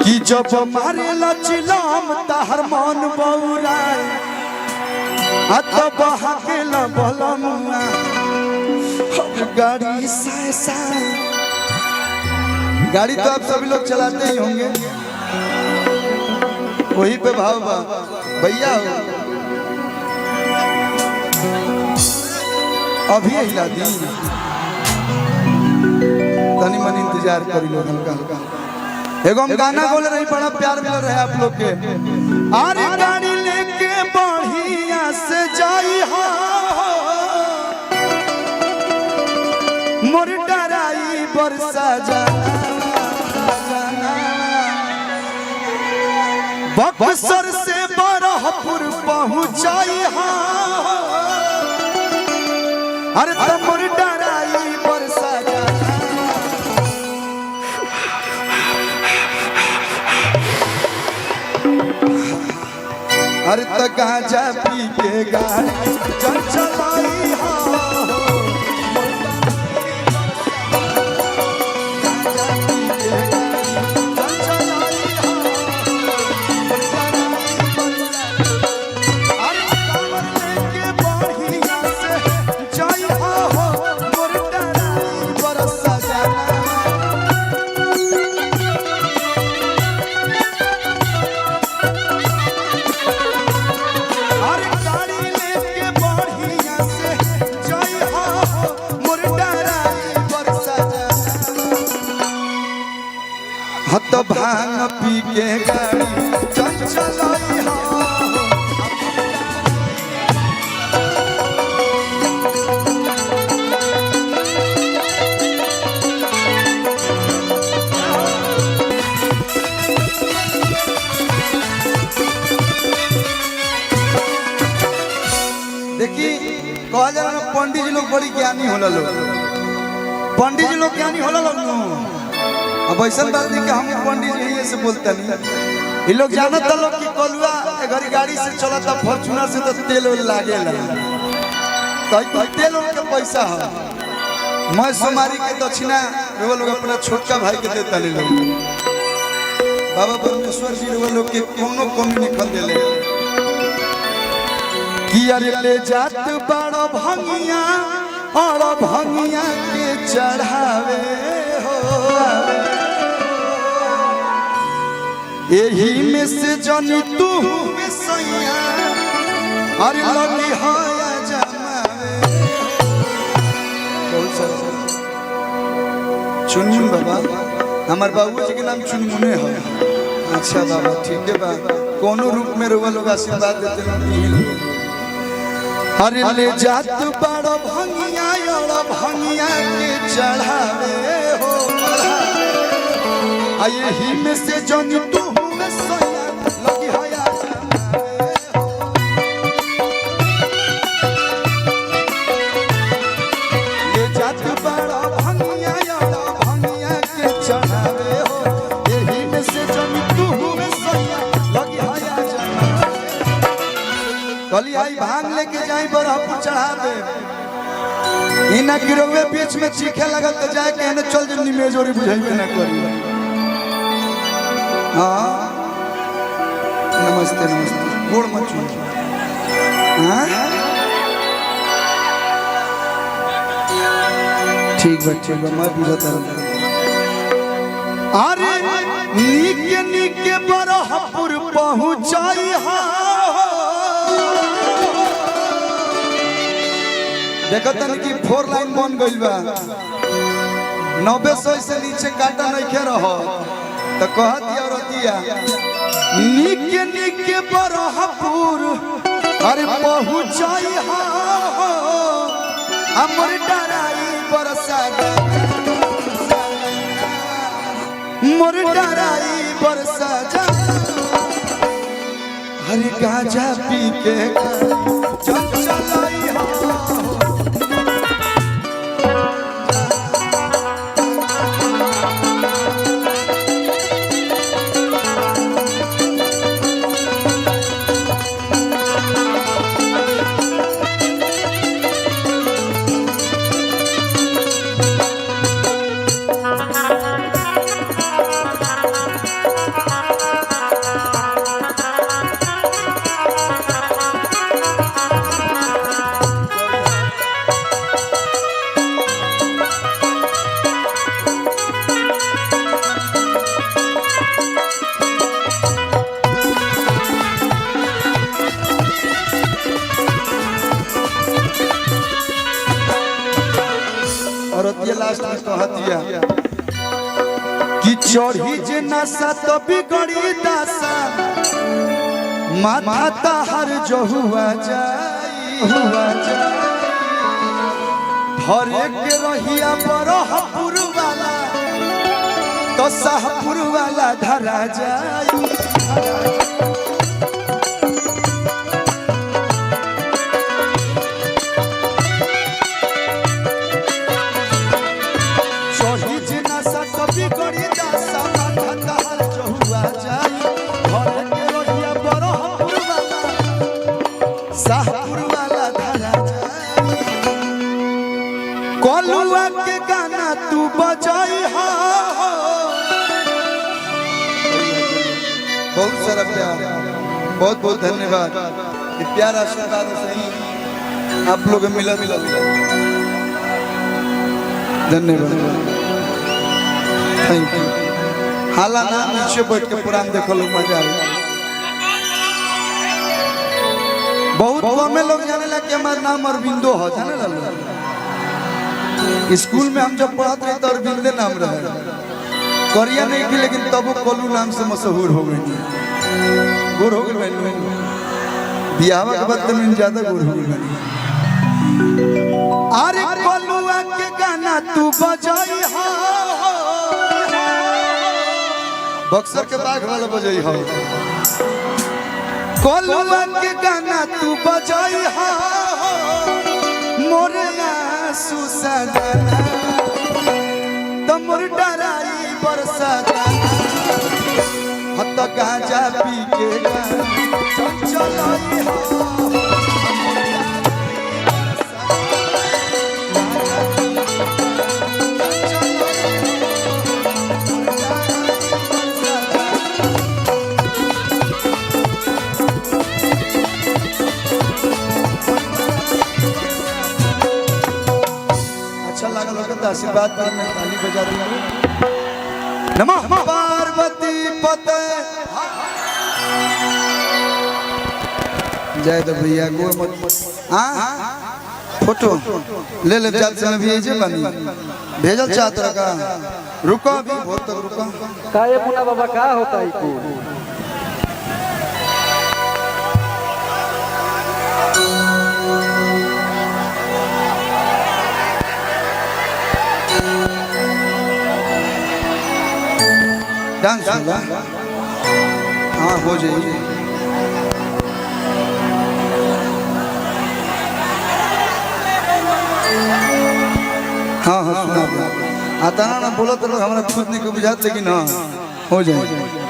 कि जब मारे लचिलाम ताहर मन बौराए तो बहाकेला बलमुआ गाड़ी साए साए। गाड़ी तो आप सभी लोग चलाते ही होंगे, वही पे भाव बा भैया हो। अभी हिला दी तनी मन इंतजार करी लो हल्का हल्का। एगो हम गाना बोले रही, बड़ा प्यार मिल रहा है आप लोग के। अरे गाड़ी लेके बढ़िया से जाई हो मोर डराई बरसा जाना बक्सर से बरहपुर पहुंचाई हो। अरे तो मोर डराई बरसा जाना। अरे तो गांजा पी के गाड़ी चल चलाई हो। तो भांग पी के गाड़ी चल चलाई हो। देखिए कहा जा रहा पंडित जी लोग बड़ी ज्ञानी होला लोग, पंडित जी लोग ज्ञानी होला लोग। अब ऐसा बात नहीं कि हम पंडित जी से बोलते नहीं, ये लोग जानता लोग कि कलुआ घर गाड़ी से चला था फॉर्चूनर से तो तेल लागे तो तेल के पैसा है। मैं सोमारी के दक्षिणा वो लोग अपना छोटका भाई के देता ले लोग। बाबा परमेश्वर जी वो लोग के कोनो कमी नहीं खल देले कि अरे ले जात बड़ा भंगिया और भंगिया के चढ़ावे हो। यही में से जानी तू सैया अरे लगी हाया जमावे। बहुत सारा चुनमुन बाबा, हमारे बाबू जी के नाम चुनमुने है। अच्छा बाबा ठीक है बा, कोनो रूप में रोवा लोग आशीर्वाद देते हैं। अरे ले जात बड़ा भंगिया और भंगिया के चढ़ावे हो। यही में से जानी तू लगी हाया जमावे हो। ले जात बड़ा भंगिया और भंगिया के चढ़ावे हो। यही में से जानी तू लगी हाया जमावे। कली आई भांग लेके जाई बरहपुर चढ़ा दे। इना गिरोवे बीच में चीखे लगल तो जाए कहने चल जमनी मेजोरी बुझाइबे ना करी। हाँ नमस्ते नमस्ते गोड़ मत छू। ठीक बच्चे मैं बुझता हूँ। अरे नीके नीके बरहपुर पहुंचाई हो। देखो तन की 4 लाइन बन गई बा। 90 से नीचे काटा नहीं खे रहो तो कह दिया रतिया नीके नीके बरहपुर अरे पहुंचाई हो। हमर डराई बरसा मोर डराई बरसा जा। हर गांजा पी के चल चलाई हो। चढ़ी जे नशा तो बिगड़ी दशा माथा ताहर जो हुआ जाई धरे के रहिया बरहपुर वाला तो शाहपुर वाला धरा जाई कलुआ के गाना तू बजाई हो बहुत सारा प्यार बहुत बहुत धन्यवाद ये प्यार आशीर्वाद सही आप लोग मिला धन्यवाद थैंक यू हाला ना नीचे बैठ के पुरान देखो लोग मजा आई बहुत कम लोग जाने लगे हमारा नाम अरविंदो हो जाने लगे स्कूल में हम जब पढ़ते रहे तो अरविंदे नाम रहे करिया नहीं थी लेकिन तब वो कोलू नाम से मशहूर हो गई गोर हो गई बियाह के बाद तो मैं ज्यादा गोर हो गई अरे कोलुआ के गाना तू बजाई हो बक्सर के बाघ वाला बजाई हो कोलुआ के गाना तू बजाई हो मोरे सुसगाना तमर डराई बरसाना हत गांजा पी के चलाई हो आशीर्वाद में ताली बजा दूंगा नमः पार्वती पते जय तो भैया गो मत फोटो ले ले जात से भेजे बनी भेजल चाहत रखा रुको अभी बहुत तक रुको का ये मुन्ना बाबा का होता है को डांस होगा हाँ हो जाएगी हाँ हाँ सुना आता ना बोलो तो लोग हमारा खुद नहीं को बुझाते लेकिन हाँ हो जाएगी